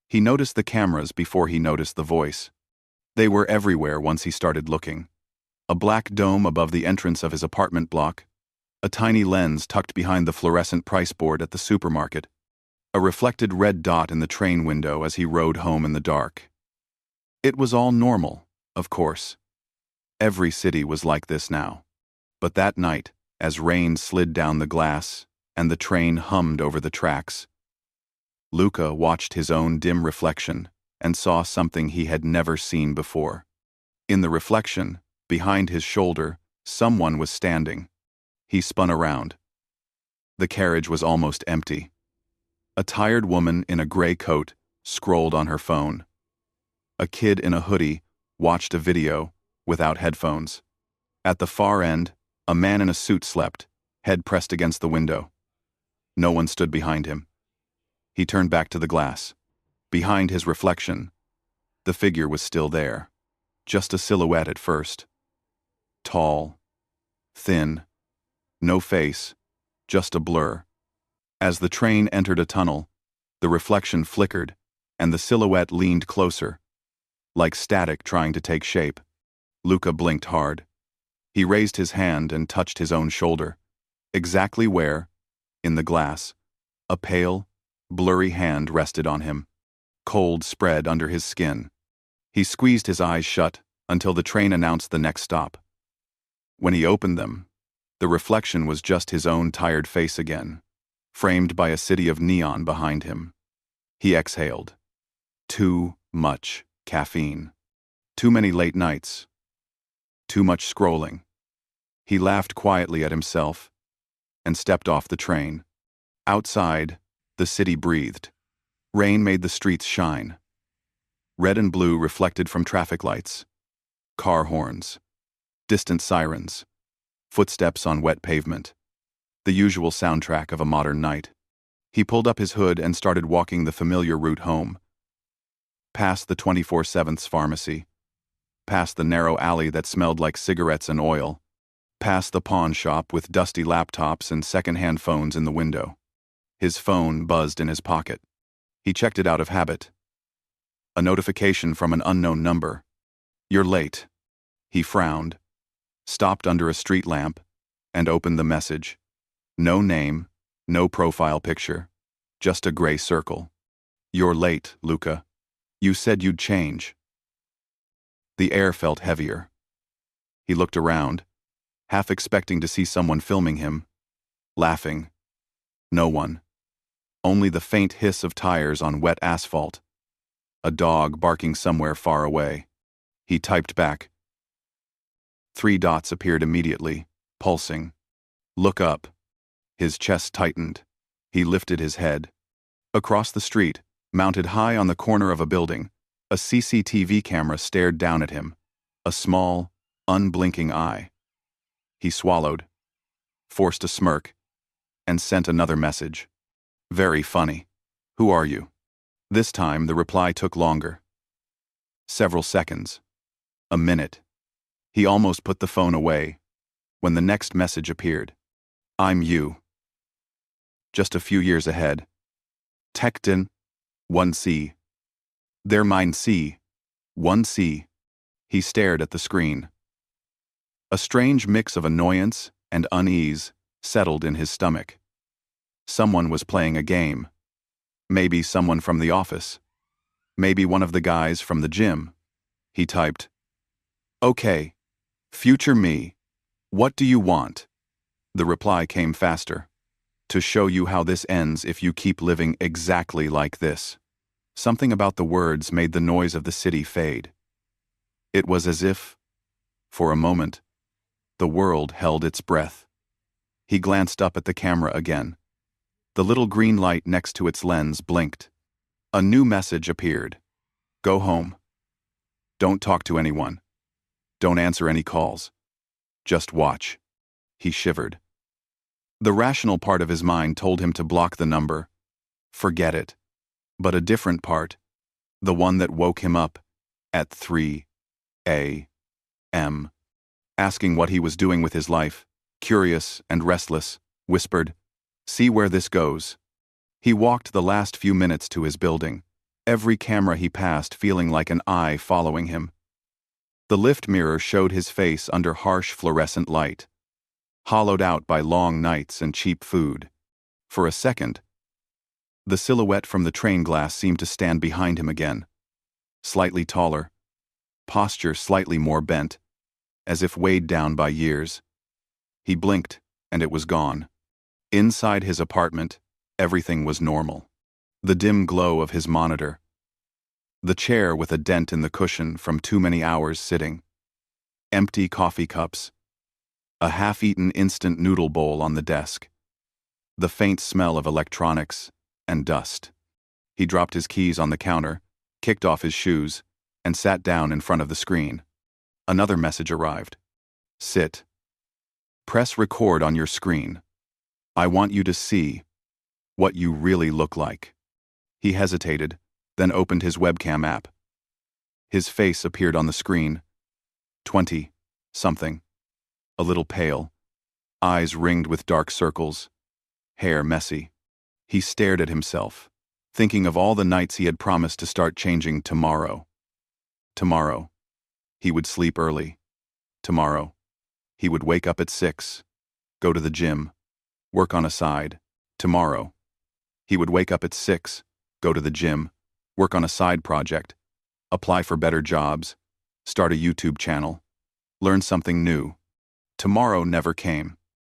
He noticed the cameras before he noticed the voice. They were everywhere once he started looking. A black dome above the entrance of his apartment block, a tiny lens tucked behind the fluorescent price board at the supermarket, a reflected red dot in the train window as he rode home in the dark. It was all normal, of course. Every city was like this now. But that night, as rain slid down the glass and the train hummed over the tracks, Luca watched his own dim reflection and saw something he had never seen before. In the reflection, behind his shoulder, someone was standing. He spun around. The carriage was almost empty. A tired woman in a gray coat scrolled on her phone. A kid in a hoodie watched a video without headphones. At the far end, a man in a suit slept, head pressed against the window. No one stood behind him. He turned back to the glass. Behind his reflection, the figure was still there, just a silhouette at first. Tall, thin, no face, just a blur. As the train entered a tunnel, the reflection flickered, and the silhouette leaned closer, like static trying to take shape. Luca blinked hard. He raised his hand and touched his own shoulder, exactly where, in the glass, a pale, blurry hand rested on him. Cold spread under his skin. He squeezed his eyes shut until the train announced the next stop. When he opened them, the reflection was just his own tired face again, framed by a city of neon behind him. He exhaled. Too much caffeine. Too many late nights. Too much scrolling. He laughed quietly at himself and stepped off the train. Outside, the city breathed. Rain made the streets shine. Red and blue reflected from traffic lights. Car horns. Distant sirens. Footsteps on wet pavement. The usual soundtrack of a modern night. He pulled up his hood and started walking the familiar route home. Past the 24/7's pharmacy. Past the narrow alley that smelled like cigarettes and oil. Past the pawn shop with dusty laptops and second-hand phones in the window. His phone buzzed in his pocket. He checked it out of habit. A notification from an unknown number. "You're late." He frowned, stopped under a street lamp, and opened the message. No name, no profile picture, just a gray circle. "You're late, Luca. You said you'd change." The air felt heavier. He looked around, half expecting to see someone filming him, laughing. No one. Only the faint hiss of tires on wet asphalt. A dog barking somewhere far away. He typed back. 3 dots appeared immediately, pulsing. "Look up." His chest tightened. He lifted his head. Across the street, mounted high on the corner of a building, a CCTV camera stared down at him, a small, unblinking eye. He swallowed, forced a smirk, and sent another message. "Very funny. Who are you?" This time the reply took longer. Several seconds. A minute. He almost put the phone away when the next message appeared. "I'm you." Just a few years ahead. Tekton, 1C. Der mein C. 1C. He stared at the screen. A strange mix of annoyance and unease settled in his stomach. Someone was playing a game. Maybe someone from the office. Maybe one of the guys from the gym. He typed, "Okay, future me, what do you want?" The reply came faster. "To show you how this ends if you keep living exactly like this." Something about the words made the noise of the city fade. It was as if, for a moment, the world held its breath. He glanced up at the camera again. The little green light next to its lens blinked. A new message appeared. "Go home. Don't talk to anyone. Don't answer any calls. Just watch." He shivered. The rational part of his mind told him to block the number. Forget it. But a different part, the one that woke him up at 3 a.m., asking what he was doing with his life, curious and restless, whispered, "See where this goes." He walked the last few minutes to his building, every camera he passed feeling like an eye following him. The lift mirror showed his face under harsh fluorescent light, hollowed out by long nights and cheap food. For a second, the silhouette from the train glass seemed to stand behind him again, slightly taller, posture slightly more bent, as if weighed down by years. He blinked, and it was gone. Inside his apartment, everything was normal. The dim glow of his monitor, the chair with a dent in the cushion from too many hours sitting, empty coffee cups, a half-eaten instant noodle bowl on the desk, the faint smell of electronics and dust. He dropped his keys on the counter, kicked off his shoes, and sat down in front of the screen. Another message arrived. Sit. Press record on your screen. I want you to see what you really look like. He hesitated, then opened his webcam app. His face appeared on the screen. 20-something. A little pale. Eyes ringed with dark circles. Hair messy. He stared at himself, thinking of all the nights he had promised to start changing tomorrow. Tomorrow, he would sleep early. Tomorrow, he would wake up at 6, go to the gym, work on a side. Tomorrow, he would wake up at 6, go to the gym, work on a side project, apply for better jobs, start a YouTube channel, learn something new. Tomorrow never came.